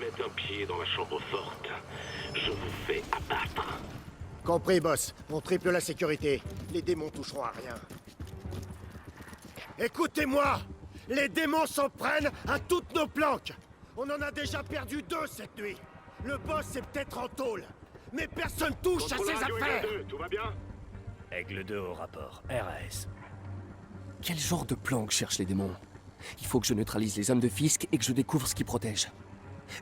mettez un pied dans la chambre forte, je vous fais abattre. Compris, boss. On triple la sécurité. Les démons toucheront à rien. Écoutez-moi! Les démons s'en prennent à toutes nos planques! On en a déjà perdu 2 cette nuit. Le boss est peut-être en tôle, mais personne touche à ses affaires! Aigle 2, tout va bien? Aigle 2 au rapport, RAS. Quel genre de planque cherchent les démons? Il faut que je neutralise les hommes de Fisk et que je découvre ce qui protège.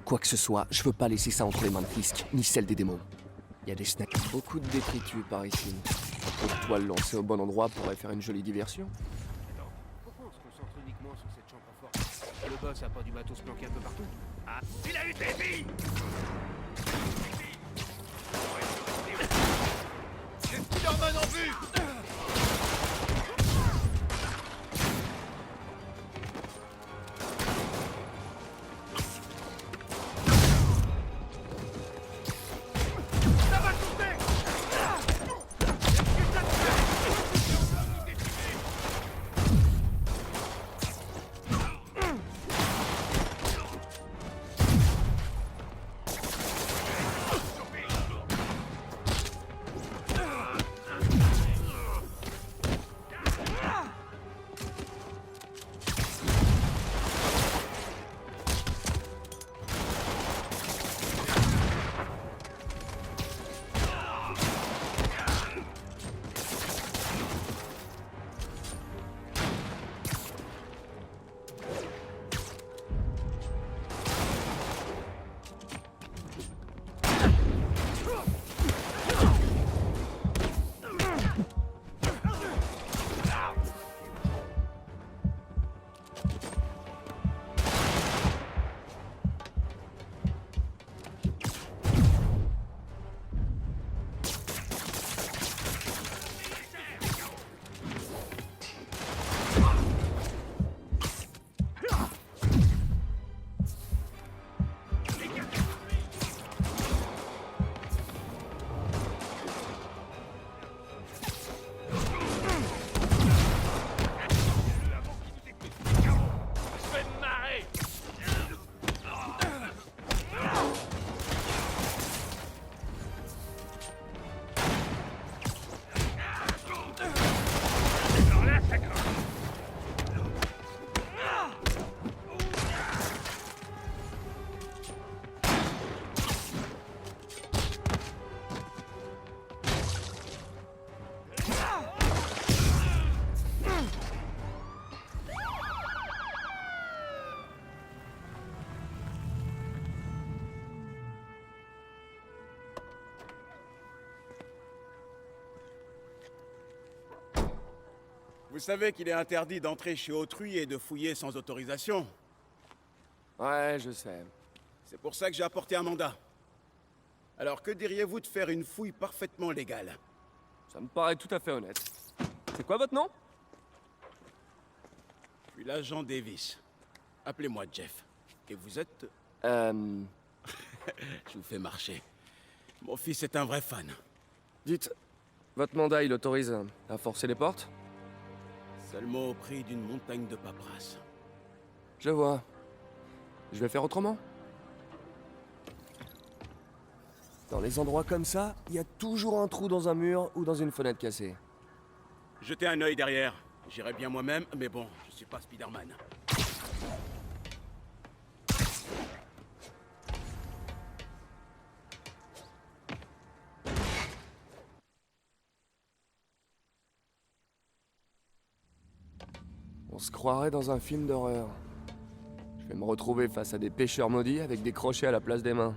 Quoi que ce soit, je veux pas laisser ça entre les mains de Fisk, ni celles des démons. Il y a des snacks. Beaucoup de détritus par ici. Un peu de toile lancée au bon endroit pourrait faire une jolie diversion. Attends, pourquoi on se concentre uniquement sur cette chambre forte? Le boss a pas du matos planqué un peu partout? Ah, il a eu des vies. Spider-Man en vue. Vous savez qu'il est interdit d'entrer chez autrui et de fouiller sans autorisation. Ouais, je sais. C'est pour ça que j'ai apporté un mandat. Alors que diriez-vous de faire une fouille parfaitement légale? Ça me paraît tout à fait honnête. C'est quoi votre nom? Je suis l'agent Davis. Appelez-moi Jeff. Et vous êtes... Euh... Je vous fais marcher. Mon fils est un vrai fan. Dites, votre mandat, il autorise à forcer les portes? Seulement au prix d'une montagne de paperasse. Je vois. Je vais faire autrement. Dans les endroits comme ça, il y a toujours un trou dans un mur ou dans une fenêtre cassée. Jetez un œil derrière. J'irai bien moi-même, mais bon, je suis pas Spider-Man. On se croirait dans un film d'horreur. Je vais me retrouver face à des pêcheurs maudits avec des crochets à la place des mains.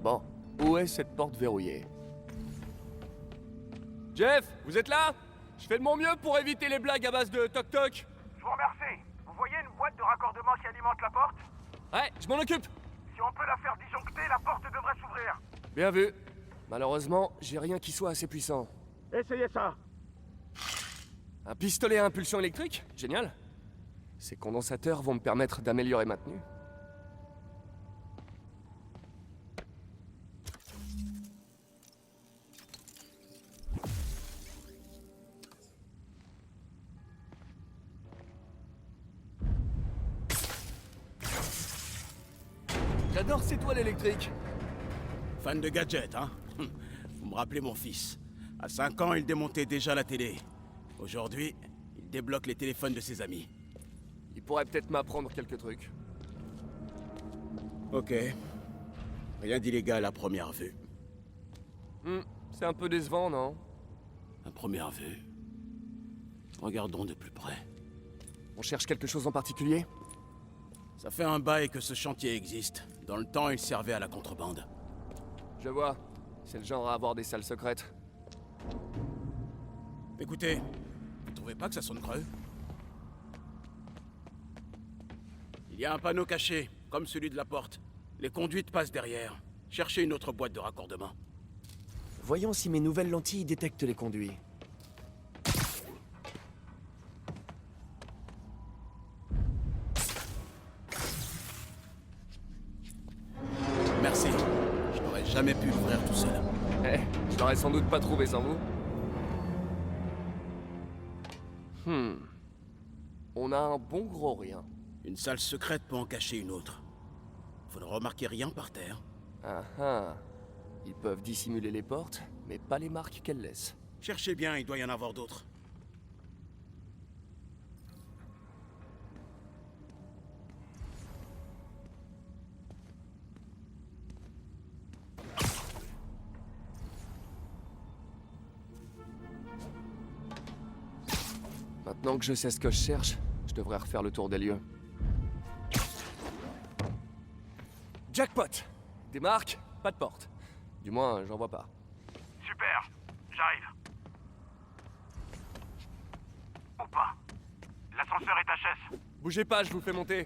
Bon, où est cette porte verrouillée? Jeff, vous êtes là? Je fais de mon mieux pour éviter les blagues à base de toc-toc. Je vous remercie. Vous voyez une boîte de raccordement qui alimente la porte? Ouais, je m'en occupe. Si on peut la faire disjoncter, la porte devrait s'ouvrir. Bien vu. Malheureusement, j'ai rien qui soit assez puissant. Essayez ça. Un pistolet à impulsion électrique? Génial. Ces condensateurs vont me permettre d'améliorer ma tenue. J'adore ces toiles électriques. Fan de gadgets, hein? Vous me rappelez mon fils. À 5 ans, il démontait déjà la télé. Aujourd'hui, il débloque les téléphones de ses amis. Il pourrait peut-être m'apprendre quelques trucs. Ok. Rien d'illégal à première vue. C'est un peu décevant, non? À première vue. Regardons de plus près. On cherche quelque chose en particulier? Ça fait un bail que ce chantier existe. Dans le temps, il servait à la contrebande. Je vois. C'est le genre à avoir des salles secrètes. Écoutez, vous trouvez pas que ça sonne creux? Il y a un panneau caché, comme celui de la porte. Les conduites passent derrière. Cherchez une autre boîte de raccordement. Voyons si mes nouvelles lentilles détectent les conduits. Merci. Je n'aurais jamais pu l'ouvrir tout seul. Eh, je l'aurais sans doute pas trouvé sans vous. On a un bon gros rien. Une salle secrète peut en cacher une autre. Vous ne remarquez rien par terre? Ah ah. Ils peuvent dissimuler les portes, mais pas les marques qu'elles laissent. Cherchez bien, il doit y en avoir d'autres. Maintenant que je sais ce que je cherche, je devrais refaire le tour des lieux. Jackpot! Des marques, pas de porte. Du moins, j'en vois pas. Super, j'arrive. Ou pas. L'ascenseur est HS. Bougez pas, je vous fais monter.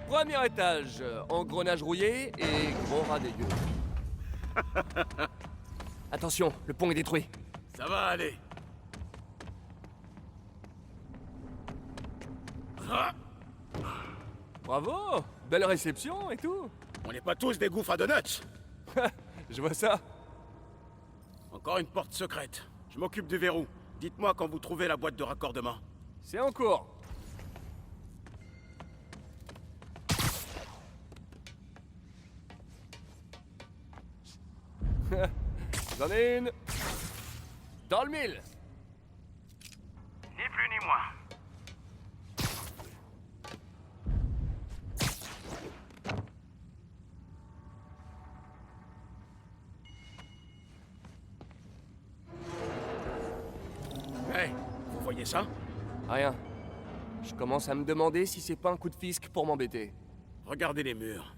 Premier étage, engrenage rouillé et gros rat dégueu. Attention, le pont est détruit. Ça va aller. Ah, Bravo! Belle réception et tout. on n'est pas tous des gouffres à donuts. Je vois ça. Encore une porte secrète. Je m'occupe du verrou. Dites-moi quand vous trouvez la boîte de raccordement. C'est en cours. J'en ai une. Dans le mille. Ni plus ni moins. Hey, vous voyez ça? Rien. Je commence à me demander si c'est pas un coup de fisc pour m'embêter. Regardez les murs.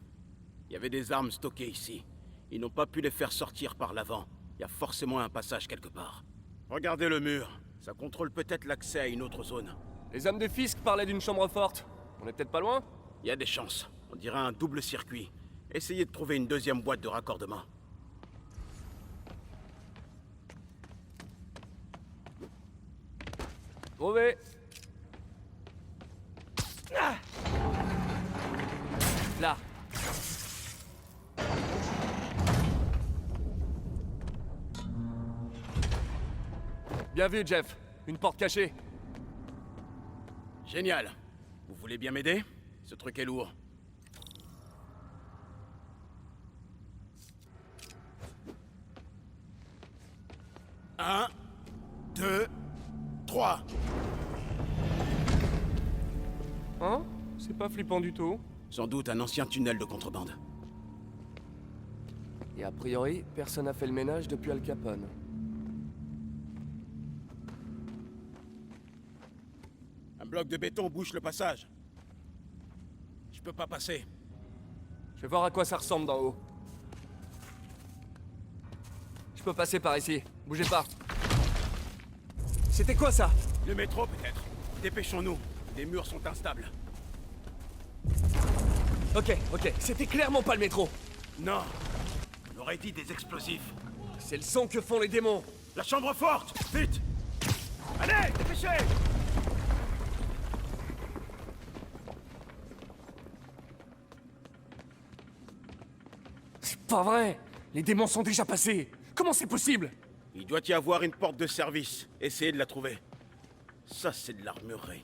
Il y avait des armes stockées ici. Ils n'ont pas pu les faire sortir par l'avant. Il y a forcément un passage quelque part. Regardez le mur. Ça contrôle peut-être l'accès à une autre zone. Les hommes de fisc parlaient d'une chambre forte. On est peut-être pas loin? Il y a des chances. On dirait un double circuit. Essayez de trouver une deuxième boîte de raccordement. Trouvé. Là. Bien vu, Jeff. Une porte cachée. Génial. Vous voulez bien m'aider? Ce truc est lourd. Un, 2, 3. Hein? C'est pas flippant du tout. Sans doute un ancien tunnel de contrebande. Et a priori, personne n'a fait le ménage depuis Al Capone. Un bloc de béton bouche le passage. Je peux pas passer. Je vais voir à quoi ça ressemble d'en haut. Je peux passer par ici. Bougez pas. C'était quoi ça? Le métro peut-être. Dépêchons-nous. Les murs sont instables. Ok. C'était clairement pas le métro. Non. On aurait dit des explosifs. C'est le son que font les démons. La chambre forte! Vite! Allez, dépêchez! C'est pas vrai. Les démons sont déjà passés. Comment c'est possible? Il doit y avoir une porte de service. Essayez de la trouver. Ça, c'est de l'armurerie.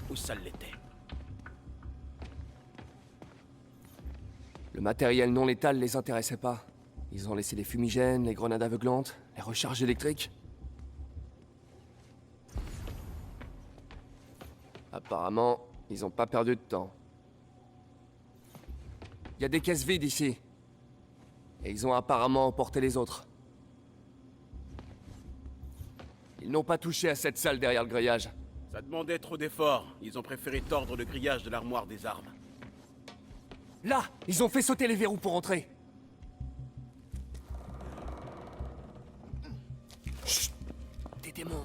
Ou ça l'était. Le matériel non létal les intéressait pas. Ils ont laissé les fumigènes, les grenades aveuglantes, les recharges électriques. Apparemment, ils ont pas perdu de temps. Il y a des caisses vides ici. Et ils ont apparemment emporté les autres. Ils n'ont pas touché à cette salle derrière le grillage. Ça demandait trop d'efforts. Ils ont préféré tordre le grillage de l'armoire des armes. Là, ils ont fait sauter les verrous pour entrer. Chut! Des démons.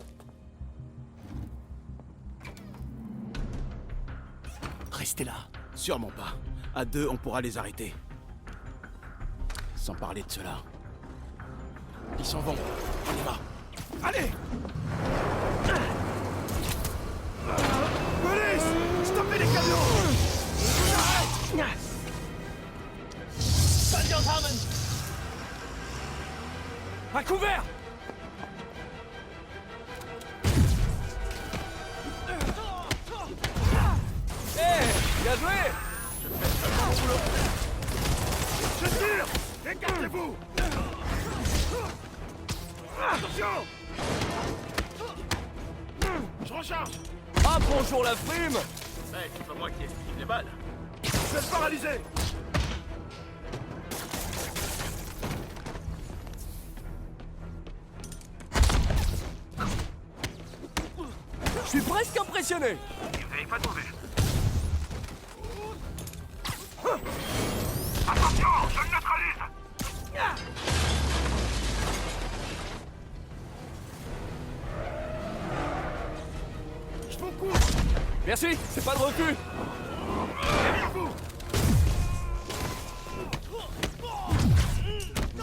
Restez là. Sûrement pas. À deux, on pourra les arrêter. Sans parler de cela. Ils s'en vont. On y va. Allez! Police! Stoppez les camions! À couvert! Bien joué! Je tire! Écartez-vous! Attention! Je recharge! Ah bonjour la frime! Ouais, c'est pas moi qui esquive les balles. Je vais le paralyser! Je suis presque impressionné! Vous n'avez pas trouvé. Attention, je le neutralise. Je vous couvre! Merci, c'est pas de refus! Derrière-vous!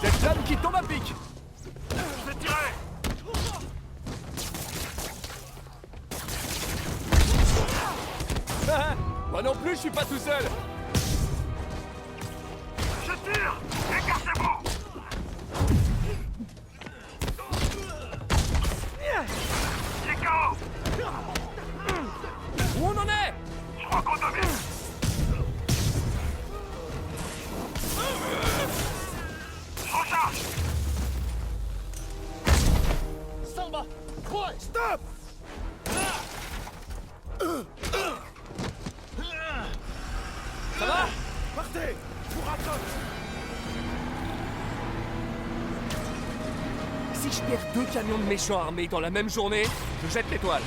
Cette flamme qui tombe à pic! Je vais tirer! Moi non plus, je suis pas tout seul! Je tire. Écartez-vous. Il est KO. Où on en est? Je crois qu'on domine. Je recharge. Stop! Ça va? Partez! Je vous rattrape! Si je perds 2 camions de méchants armés dans la même journée, je jette l'étoile.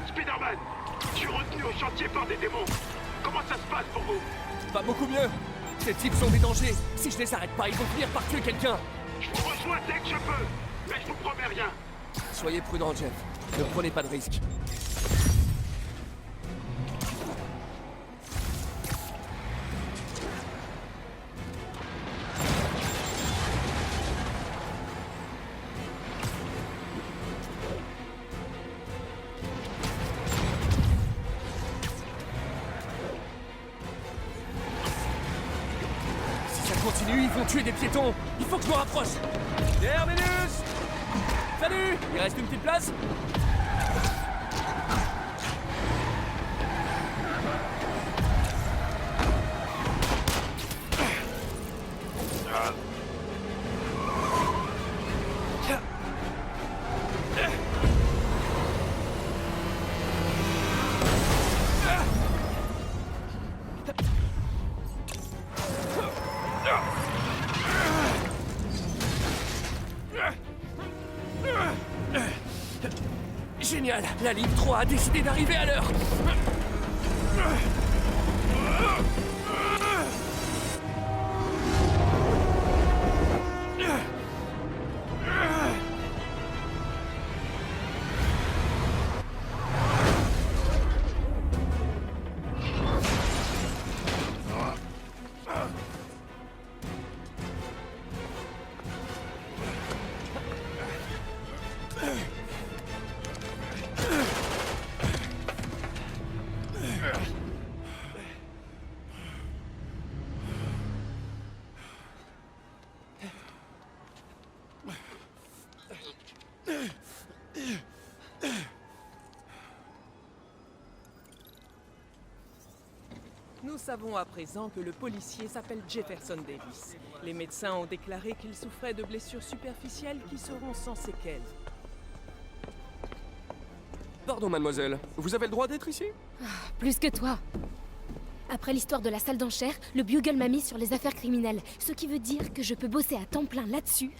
Spider-Man, je suis retenu au chantier par des démons. Comment ça se passe pour vous? Pas beaucoup mieux. Ces types sont des dangers. Si je les arrête pas, ils vont finir par tuer quelqu'un. Je vous rejoins dès que je peux. Mais je vous promets rien. Soyez prudent, Jeff. Ne prenez pas de risques. Si ça continue, ils vont tuer des piétons. Il faut que je me rapproche. Terminus! Salut! Il reste une petite place? Génial! La ligne 3 a décidé d'arriver à l'heure! Nous savons à présent que le policier s'appelle Jefferson Davis. Les médecins ont déclaré qu'il souffrait de blessures superficielles qui seront sans séquelles. Pardon, mademoiselle. Vous avez le droit d'être ici? Plus que toi. Après l'histoire de la salle d'enchères, le Bugle m'a mis sur les affaires criminelles, ce qui veut dire que je peux bosser à temps plein là-dessus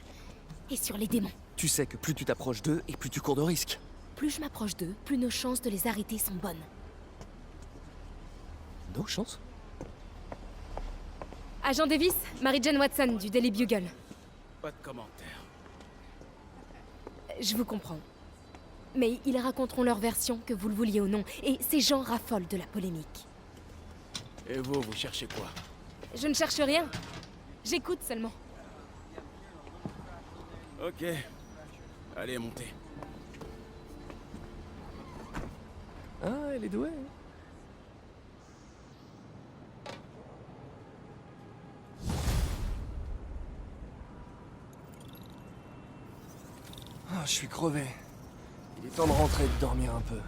et sur les démons. Tu sais que plus tu t'approches d'eux et plus tu cours de risques. Plus je m'approche d'eux, plus nos chances de les arrêter sont bonnes. Nos chances? Agent Davis, Mary-Jane Watson du Daily Bugle. Pas de commentaire. Je vous comprends. Mais ils raconteront leur version, que vous le vouliez ou non, et ces gens raffolent de la polémique. Et vous cherchez quoi? Je ne cherche rien. J'écoute seulement. Ok. Allez, montez. Ah, elle est douée. Ah, je suis crevé. Il est temps de rentrer et de dormir un peu.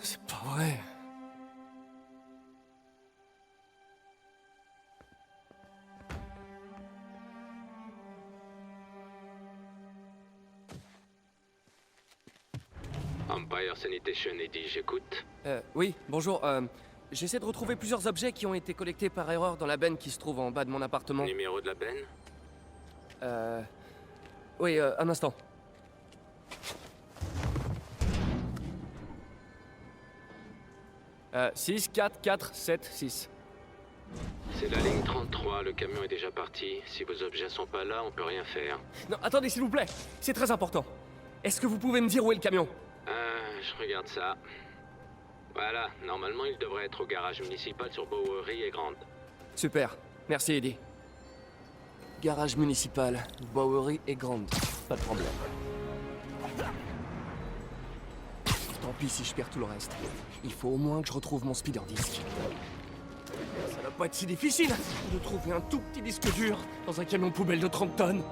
C'est pas vrai. Empire Sanitation, Eddie, j'écoute. Oui, bonjour. J'essaie de retrouver plusieurs objets qui ont été collectés par erreur dans la benne qui se trouve en bas de mon appartement. Numéro de la benne? Oui, un instant. « 6, 4, 4, 7, 6. C'est la ligne 33, le camion est déjà parti. Si vos objets sont pas là, on peut rien faire. Non, attendez, s'il vous plaît. C'est très important. Est-ce que vous pouvez me dire où est le camion? Je regarde ça. Voilà, normalement il devrait être au garage municipal sur Bowery et Grand. Super. Merci, Eddie. Garage municipal, Bowery et Grand. Pas de problème. Tant pis si je perds tout le reste. Il faut au moins que je retrouve mon speeder disc. Ça va pas être si difficile de trouver un tout petit disque dur dans un camion poubelle de 30 tonnes.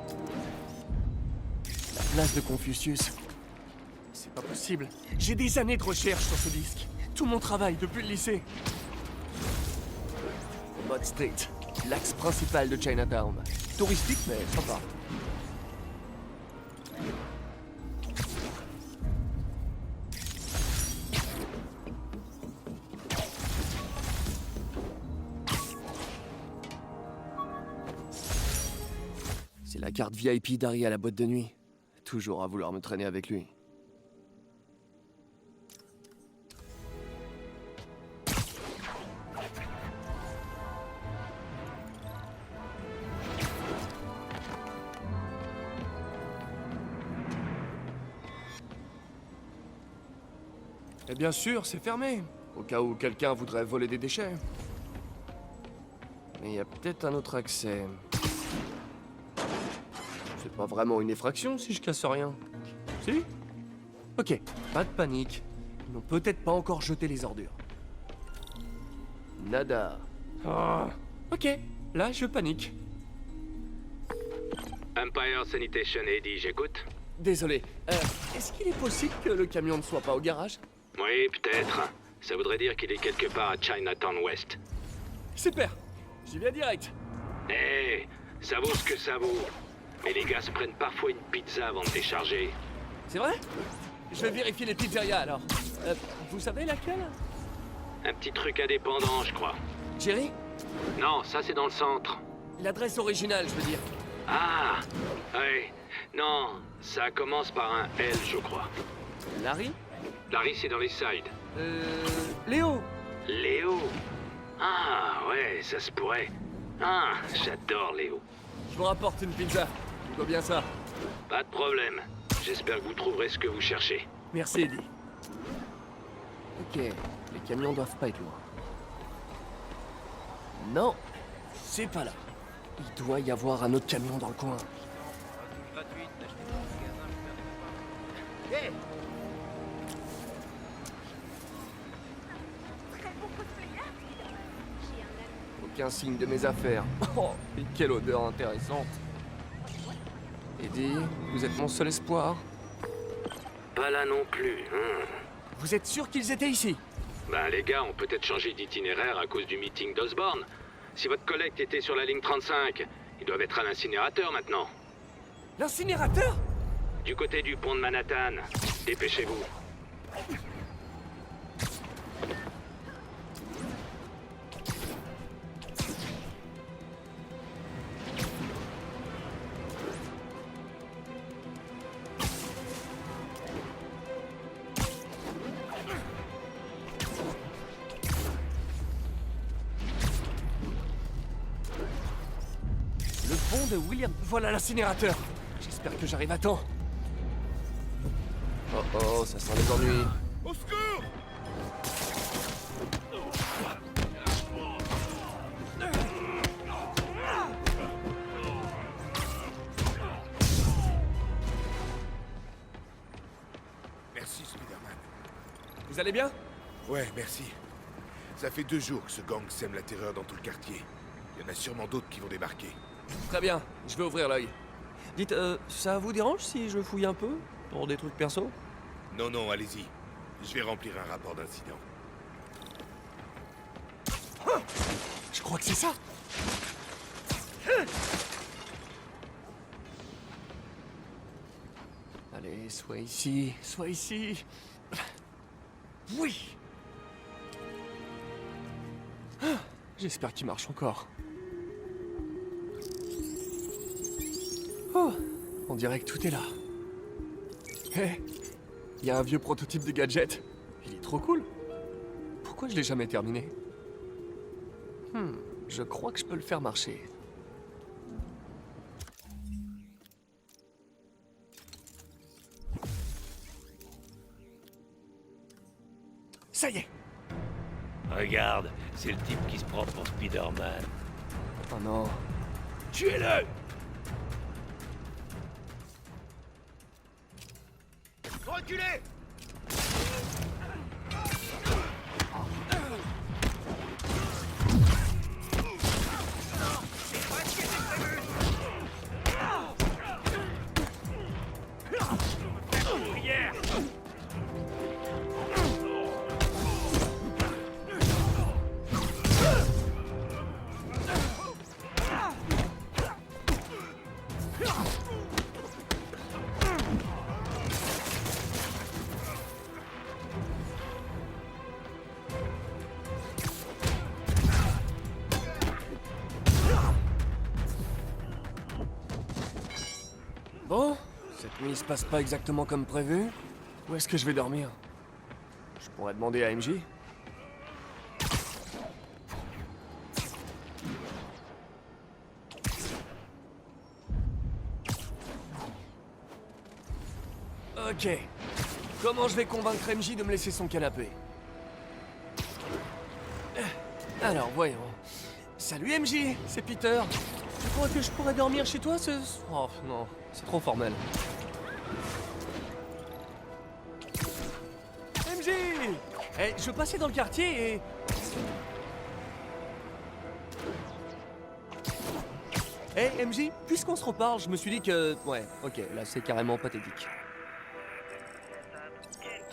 La place de Confucius. C'est pas possible. J'ai des années de recherche sur ce disque. Tout mon travail depuis le lycée. Mott Street, l'axe principal de Chinatown. Touristique, mais sympa. C'est la carte VIP d'Harry à la boîte de nuit. Toujours à vouloir me traîner avec lui. Et bien sûr, c'est fermé. Au cas où quelqu'un voudrait voler des déchets. Mais il y a peut-être un autre accès. C'est pas vraiment une effraction si je casse rien. Si? Ok, pas de panique. Ils n'ont peut-être pas encore jeté les ordures. Nada. Ah, ok, là je panique. Empire Sanitation, Eddie, j'écoute. Désolé. Est-ce qu'il est possible que le camion ne soit pas au garage? Oui, peut-être. Ça voudrait dire qu'il est quelque part à Chinatown West. Super. J'y viens direct. Eh, ça vaut ce que ça vaut. Mais les gars se prennent parfois une pizza avant de décharger. C'est vrai? Je vais vérifier les pizzerias alors. Vous savez laquelle? Un petit truc indépendant, je crois. Jerry, Non, ça c'est dans le centre. L'adresse originale, je veux dire. Ah, ouais. Non, ça commence par un L, je crois. Larry? Larry, c'est dans les sides. Léo? Léo? Ah, ouais, ça se pourrait. Ah, j'adore Léo. Je vous rapporte une pizza. Je vois bien ça. Pas de problème. J'espère que vous trouverez ce que vous cherchez. Merci, Eddie. Ok, les camions doivent pas être loin. Non, c'est pas là. Il doit y avoir un autre camion dans le coin. Aucun signe de mes affaires. Oh, et quelle odeur intéressante. Eddie, vous êtes mon seul espoir. Pas là non plus, hein. Vous êtes sûr qu'ils étaient ici? Ben, les gars ont peut-être changé d'itinéraire à cause du meeting d'Osborne. Si votre collecte était sur la ligne 35, ils doivent être à l'incinérateur maintenant. L'incinérateur? Du côté du pont de Manhattan. Dépêchez-vous. Le pont de William... Voilà l'incinérateur. J'espère que j'arrive à temps. Oh oh, ça sent les ennuis. Au secours! Merci, Spider-Man. Vous allez bien? Ouais, merci. Ça fait 2 jours que ce gang sème la terreur dans tout le quartier. Il y en a sûrement d'autres qui vont débarquer. Très bien, je vais ouvrir l'œil. Dites, ça vous dérange si je fouille un peu? Pour des trucs perso? Non, non, allez-y. Je vais remplir un rapport d'incident. Je crois que c'est ça. Allez, sois ici, sois ici. Oui. J'espère qu'il marche encore. Oh, on dirait que tout est là. Hé, il y a un vieux prototype de gadget. Il est trop cool. Pourquoi je l'ai jamais terminé? Je crois que je peux le faire marcher. Ça y est. Regarde, c'est le type qui se prend pour Spider-Man. Oh non. Tuez-le! Reculez! Bon, cette nuit se passe pas exactement comme prévu. Où est-ce que je vais dormir? Je pourrais demander à MJ. Ok. Comment je vais convaincre MJ de me laisser son canapé? Alors, voyons. Salut MJ, c'est Peter. Tu crois que je pourrais dormir chez toi ce... Oh non, c'est trop formel. MJ! Eh, je passais dans le quartier et... Eh, MJ, puisqu'on se reparle, je me suis dit que... Ouais, ok, là c'est carrément pathétique.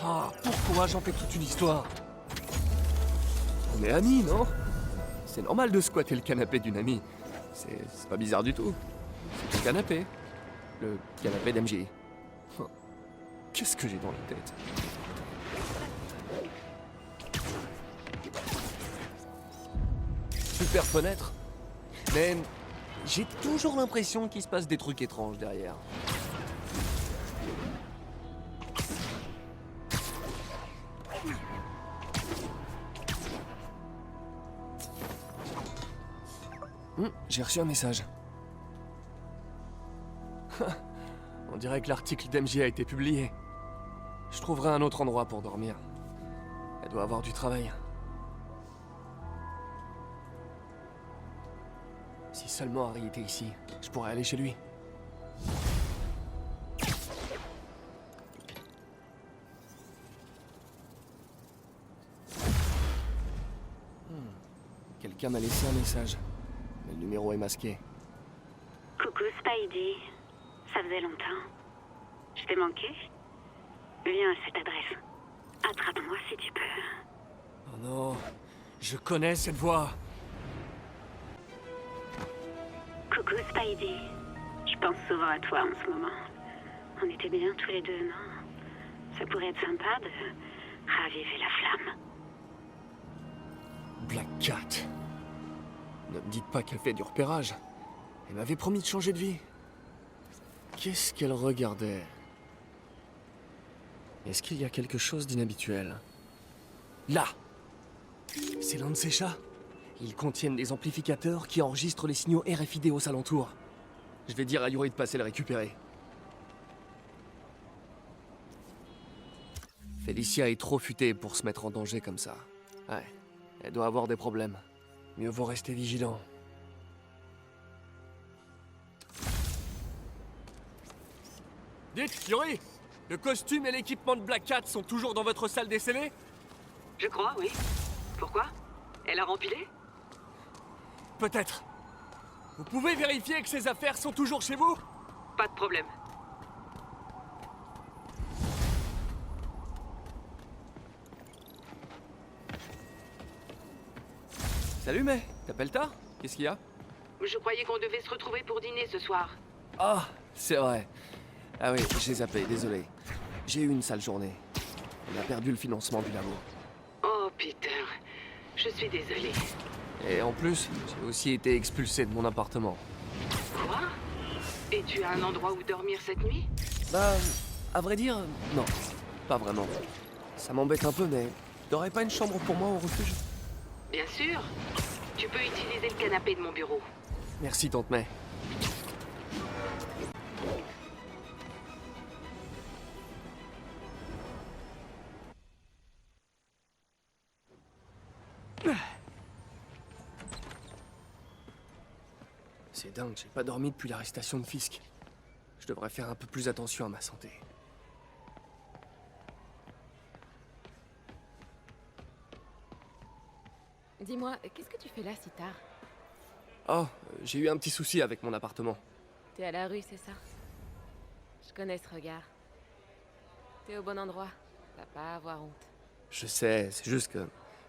Ah, pourquoi j'en fais toute une histoire? On est amis, non? C'est normal de squatter le canapé d'une amie. C'est pas bizarre du tout. C'est le canapé. Le canapé d'MJ. Oh. Qu'est-ce que j'ai dans la tête? super fenêtre. Mais j'ai toujours l'impression qu'il se passe des trucs étranges derrière. J'ai reçu un message. On dirait que l'article d'MJ a été publié. Je trouverai un autre endroit pour dormir. Elle doit avoir du travail. Si seulement Harry était ici, je pourrais aller chez lui. Quelqu'un m'a laissé un message. Mais le numéro est masqué. Coucou Spidey. Ça faisait longtemps. Je t'ai manqué? Viens à cette adresse. Attrape-moi si tu peux. Oh non, je connais cette voix. Coucou Spidey. Je pense souvent à toi en ce moment. On était bien tous les deux, non? Ça pourrait être sympa de raviver la flamme. Black Cat. Ne me dites pas qu'elle fait du repérage. Elle m'avait promis de changer de vie. Qu'est-ce qu'elle regardait? Est-ce qu'il y a quelque chose d'inhabituel? Là! C'est l'un de ces chats. Ils contiennent des amplificateurs qui enregistrent les signaux RFID aux alentours. Je vais dire à Yuri de passer le récupérer. Félicia est trop futée pour se mettre en danger comme ça. Ouais, elle doit avoir des problèmes. Mieux vaut rester vigilant. Dites, Yuri, le costume et l'équipement de Black Cat sont toujours dans votre salle d'essai? Je crois, oui. Pourquoi? Elle a rempilé? Peut-être. Vous pouvez vérifier que ces affaires sont toujours chez vous? Pas de problème. Salut, May. T'appelles tard? Qu'est-ce qu'il y a? Je croyais qu'on devait se retrouver pour dîner ce soir. Ah, c'est vrai. Ah oui, j'ai zappé, désolé. J'ai eu une sale journée. On a perdu le financement du labo. Oh, Peter. Je suis désolée. Et en plus, j'ai aussi été expulsé de mon appartement. Quoi? Et tu as un endroit où dormir cette nuit? Bah, à vrai dire, non. Pas vraiment. Ça m'embête un peu, mais t'aurais pas une chambre pour moi au refuge? Bien sûr. Tu peux utiliser le canapé de mon bureau. Merci, tante May. C'est dingue, j'ai pas dormi depuis l'arrestation de Fisk. Je devrais faire un peu plus attention à ma santé. Dis-moi, qu'est-ce que tu fais là si tard? Oh, j'ai eu un petit souci avec mon appartement. T'es à la rue, c'est ça? Je connais ce regard. T'es au bon endroit. T'as pas à avoir honte. Je sais, c'est juste que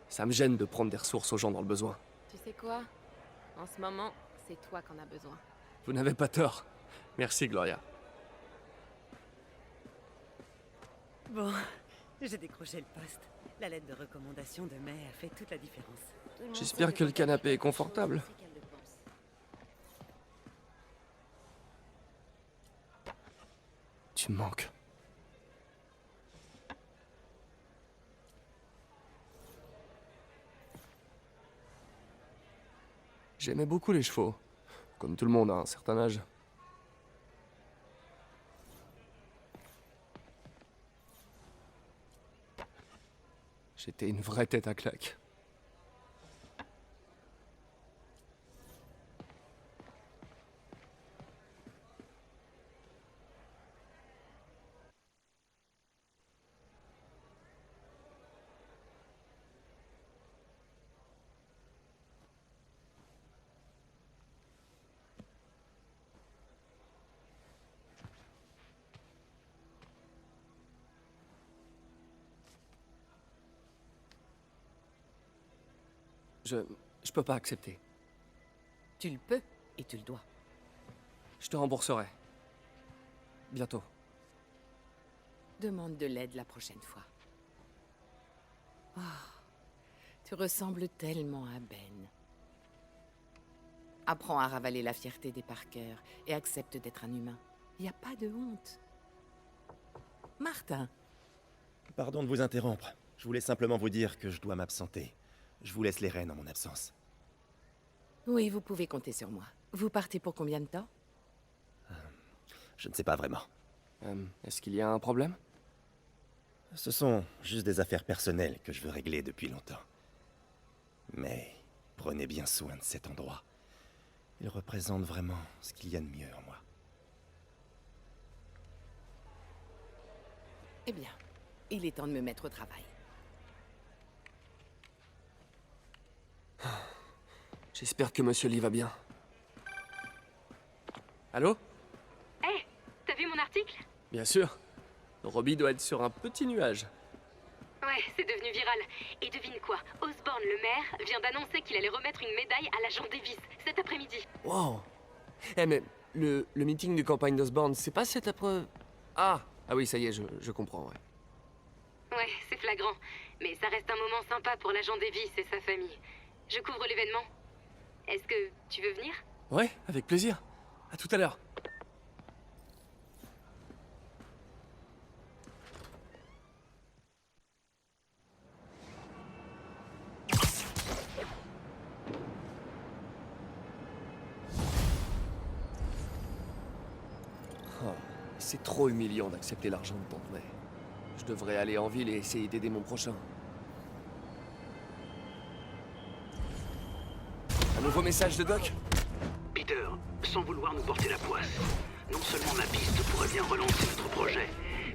ça me gêne de prendre des ressources aux gens dans le besoin. Tu sais quoi? En ce moment, c'est toi qu'on a besoin. Vous n'avez pas tort. Merci, Gloria. Bon, j'ai décroché le poste. La lettre de recommandation de May a fait toute la différence. J'espère que le canapé est confortable. Tu me manques. J'aimais beaucoup les chevaux. Comme tout le monde à un certain âge. J'étais une vraie tête à claque. Je peux pas accepter. Tu le peux et tu le dois. Je te rembourserai. Bientôt. Demande de l'aide la prochaine fois. Oh, tu ressembles tellement à Ben. Apprends à ravaler la fierté des Parker et accepte d'être un humain. Y a pas de honte. Martin. Pardon de vous interrompre. Je voulais simplement vous dire que je dois m'absenter. Je vous laisse les rênes en mon absence. Oui, vous pouvez compter sur moi. Vous partez pour combien de temps? Je ne sais pas vraiment. Est-ce qu'il y a un problème? Ce sont juste des affaires personnelles que je veux régler depuis longtemps. Mais prenez bien soin de cet endroit. Il représente vraiment ce qu'il y a de mieux en moi. Eh bien, il est temps de me mettre au travail. J'espère que Monsieur Lee va bien. Allô? Hé, t'as vu mon article? Bien sûr. Robbie doit être sur un petit nuage. Ouais, c'est devenu viral. Et devine quoi? Osborn, le maire, vient d'annoncer qu'il allait remettre une médaille à l'agent Davis cet après-midi. Wow. Eh mais le meeting de campagne d'Osborn, c'est pas cet après... Ah oui, ça y est, je comprends, ouais. Ouais, c'est flagrant. Mais ça reste un moment sympa pour l'agent Davis et sa famille. Je couvre l'événement. Est-ce que tu veux venir? Ouais, avec plaisir. À tout à l'heure. C'est trop humiliant d'accepter l'argent de ton père. Je devrais aller en ville et essayer d'aider mon prochain. Un nouveau message de Doc? Peter, sans vouloir nous porter la poisse, non seulement ma piste pourrait bien relancer notre projet,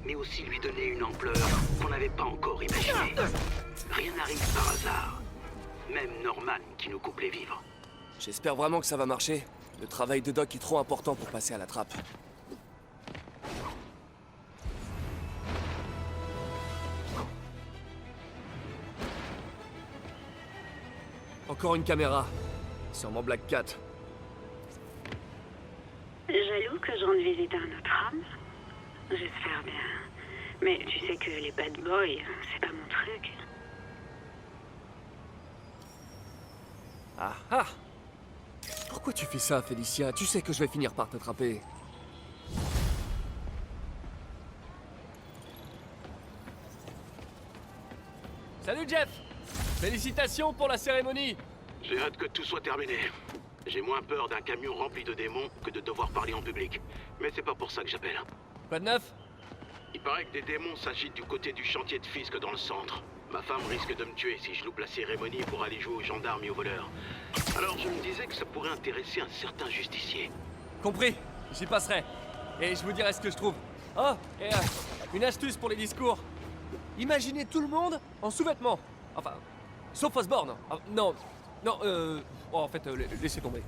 mais aussi lui donner une ampleur qu'on n'avait pas encore imaginée. Rien n'arrive par hasard. Même Norman qui nous coupe les vivres. J'espère vraiment que ça va marcher. Le travail de Doc est trop important pour passer à la trappe. Encore une caméra. Sûrement Black Cat. Jaloux que je rende visite à un autre homme? J'espère bien. Mais tu sais que les bad boys, c'est pas mon truc. Ah! Pourquoi tu fais ça, Félicia? Tu sais que je vais finir par t'attraper. Salut Jeff! Félicitations pour la cérémonie! J'ai hâte que tout soit terminé. J'ai moins peur d'un camion rempli de démons que de devoir parler en public. Mais c'est pas pour ça que j'appelle. Quoi de neuf? Il paraît que des démons s'agitent du côté du chantier de Fisk dans le centre. Ma femme risque de me tuer si je loupe la cérémonie pour aller jouer aux gendarmes et aux voleurs. Alors je me disais que ça pourrait intéresser un certain justicier. Compris, j'y passerai. Et je vous dirai ce que je trouve. Oh, et une astuce pour les discours. Imaginez tout le monde en sous-vêtements. Enfin, sauf Osborn. Ah, non, oh, en fait, laissez tomber.